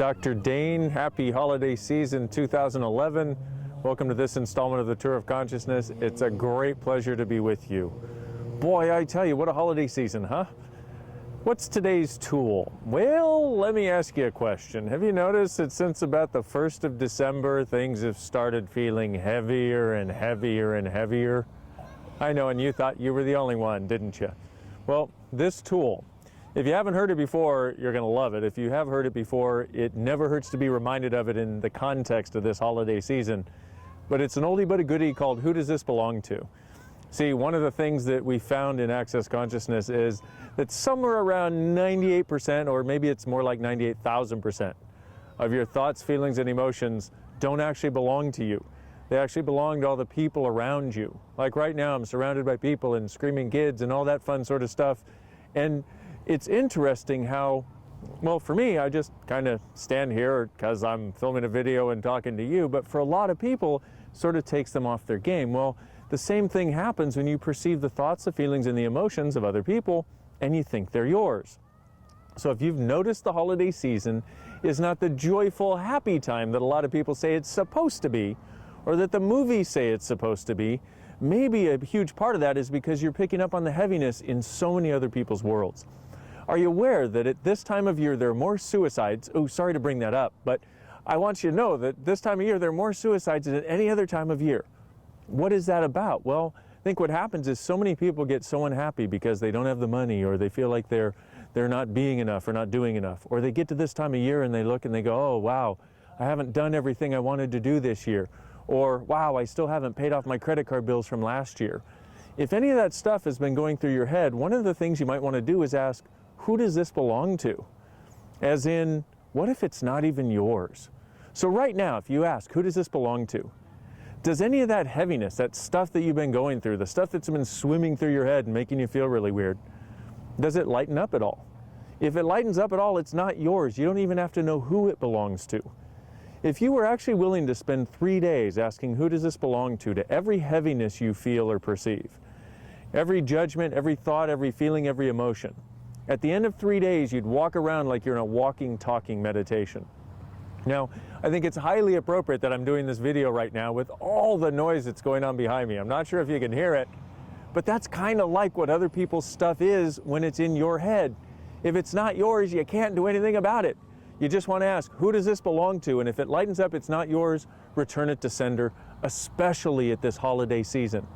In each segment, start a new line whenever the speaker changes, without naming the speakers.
Dr. Dain, happy holiday season 2011. Welcome to this installment of the Tour of Consciousness. It's a great pleasure to be with you. Boy, I tell you, what a holiday season, huh? What's today's tool? Well, let me ask you a question. Have you noticed that since about the 1st of December, things have started feeling heavier and heavier and heavier? I know, and you thought you were the only one, didn't you? Well, this tool, if you haven't heard it before, you're going to love it. If you have heard it before, it never hurts to be reminded of it in the context of this holiday season. But it's an oldie but a goodie called Who Does This Belong To? See, one of the things that we found in Access Consciousness is that somewhere around 98%, or maybe it's more like 98,000% of your thoughts, feelings, and emotions don't actually belong to you. They actually belong to all the people around you. Like right now, I'm surrounded by people and screaming kids and all that fun sort of stuff. And it's interesting how, well, for me, I just kind of stand here because I'm filming a video and talking to you, but for a lot of people, it sort of takes them off their game. Well, the same thing happens when you perceive the thoughts, the feelings, and the emotions of other people, and you think they're yours. So if you've noticed, the holiday season is not the joyful, happy time that a lot of people say it's supposed to be, or that the movies say it's supposed to be. Maybe a huge part of that is because you're picking up on the heaviness in so many other people's worlds. Are you aware that at this time of year there are more suicides? Oh, sorry to bring that up, but I want you to know that this time of year there are more suicides than at any other time of year. What is that about? Well, I think what happens is so many people get so unhappy because they don't have the money, or they feel like they're not being enough or not doing enough. Or they get to this time of year and they look and they go, oh, wow, I haven't done everything I wanted to do this year. Or, wow, I still haven't paid off my credit card bills from last year. If any of that stuff has been going through your head, one of the things you might want to do is ask, who does this belong to? As in, what if it's not even yours? So right now, if you ask, who does this belong to? Does any of that heaviness, that stuff that you've been going through, the stuff that's been swimming through your head and making you feel really weird, does it lighten up at all? If it lightens up at all, it's not yours. You don't even have to know who it belongs to. If you were actually willing to spend 3 days asking who does this belong to every heaviness you feel or perceive, every judgment, every thought, every feeling, every emotion, at the end of 3 days, you'd walk around like you're in a walking, talking meditation. Now, I think it's highly appropriate that I'm doing this video right now with all the noise that's going on behind me. I'm not sure if you can hear it, but that's kind of like what other people's stuff is when it's in your head. If it's not yours, you can't do anything about it. You just want to ask, who does this belong to? And if it lightens up, it's not yours, return it to sender, especially at this holiday season.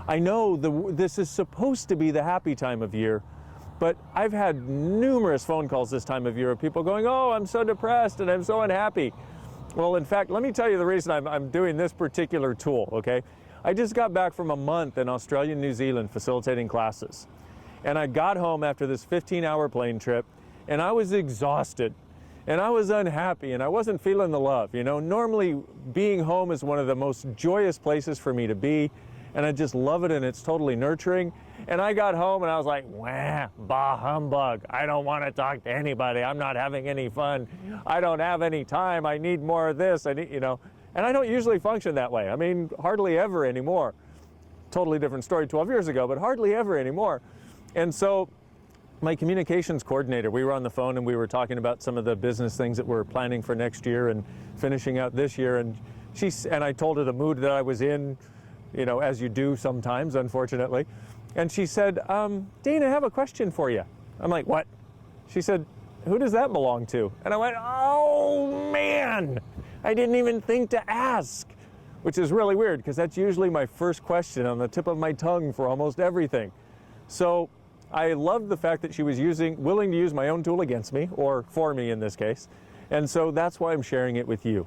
I know this is supposed to be the happy time of year, but I've had numerous phone calls this time of year of people going, oh, I'm so depressed and I'm so unhappy. Well, in fact, let me tell you the reason I'm doing this particular tool, okay? I just got back from a month in Australia and New Zealand facilitating classes. And I got home after this 15-hour plane trip, and I was exhausted, and I was unhappy, and I wasn't feeling the love. You know, normally being home is one of the most joyous places for me to be, and I just love it, and it's totally nurturing. And I got home and I was like, wah, bah-humbug. I don't want to talk to anybody. I'm not having any fun. I don't have any time. I need more of this. I need, you know, and I don't usually function that way. I mean, hardly ever anymore. Totally different story 12 years ago, but hardly ever anymore. And so my communications coordinator, we were on the phone and we were talking about some of the business things that we're planning for next year and finishing out this year. And I told her the mood that I was in, you know, as you do sometimes, unfortunately. And she said, Dain, I have a question for you. I'm like, what? She said, who does that belong to? And I went, oh, man, I didn't even think to ask, which is really weird because that's usually my first question on the tip of my tongue for almost everything. So I loved the fact that she was willing to use my own tool against me, or for me in this case. And so that's why I'm sharing it with you.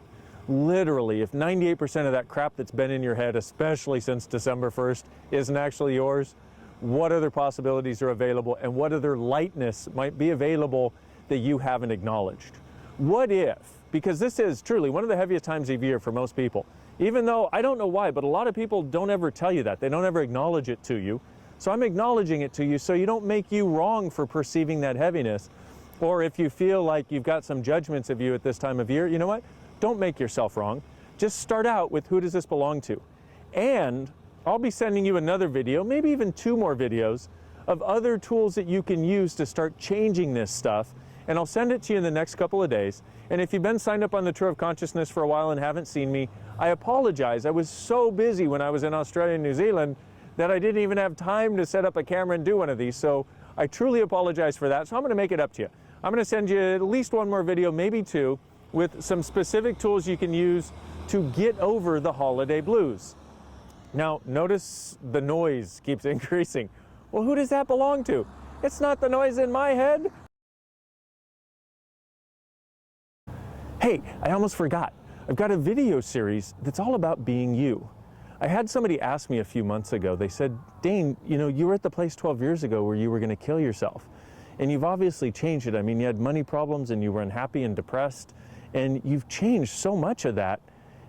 Literally, if 98% of that crap that's been in your head, especially since December 1st, isn't actually yours, what other possibilities are available and what other lightness might be available that you haven't acknowledged? What if, because this is truly one of the heaviest times of year for most people, even though I don't know why, but a lot of people don't ever tell you that. They don't ever acknowledge it to you. So I'm acknowledging it to you so you don't make you wrong for perceiving that heaviness. Or if you feel like you've got some judgments of you at this time of year, you know what? Don't make yourself wrong. Just start out with who does this belong to? And I'll be sending you another video, maybe even 2 more videos, of other tools that you can use to start changing this stuff and I'll send it to you in the next couple of days. And if you've been signed up on the Tour of Consciousness for a while and haven't seen me, I apologize. I was so busy when I was in Australia and New Zealand that I didn't even have time to set up a camera and do one of these. So I truly apologize for that. So I'm going to make it up to you. I'm going to send you at least one more video, maybe two, with some specific tools you can use to get over the holiday blues. Now, notice the noise keeps increasing. Well, who does that belong to? It's not the noise in my head. Hey, I almost forgot. I've got a video series that's all about being you. I had somebody ask me a few months ago, they said, Dain, you know, you were at the place 12 years ago where you were going to kill yourself. And you've obviously changed it. I mean, you had money problems and you were unhappy and depressed, and you've changed so much of that.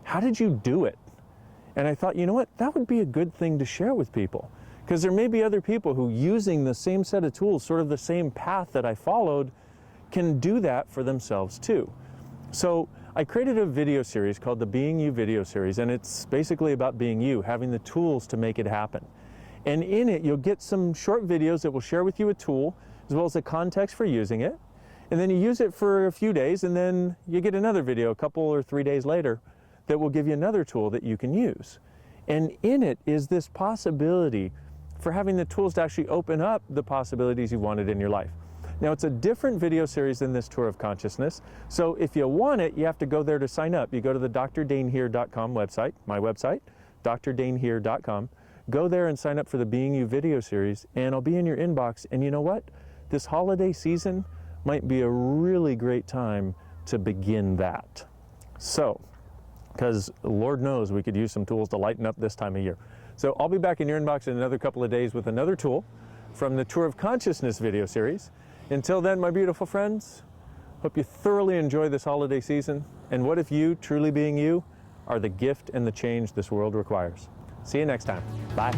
How did you do it? And I thought, you know what, that would be a good thing to share with people, because there may be other people who, using the same set of tools, sort of the same path that I followed, can do that for themselves too. So I created a video series called the Being You video series, and it's basically about being you, having the tools to make it happen. And in it, you'll get some short videos that will share with you a tool, as well as the context for using it. And then you use it for a few days, and then you get another video a couple or 3 days later that will give you another tool that you can use. And in it is this possibility for having the tools to actually open up the possibilities you wanted in your life. Now, it's a different video series than this Tour of Consciousness, so if you want it, you have to go there to sign up. You go to the drdainheer.com website, my website, drdainheer.com. Go there and sign up for the Being You video series, and I'll be in your inbox. And you know what? This holiday season might be a really great time to begin that. So, because Lord knows we could use some tools to lighten up this time of year. So I'll be back in your inbox in another couple of days with another tool from the Tour of Consciousness video series. Until then, my beautiful friends, hope you thoroughly enjoy this holiday season. And what if you, truly being you, are the gift and the change this world requires? See you next time. Bye.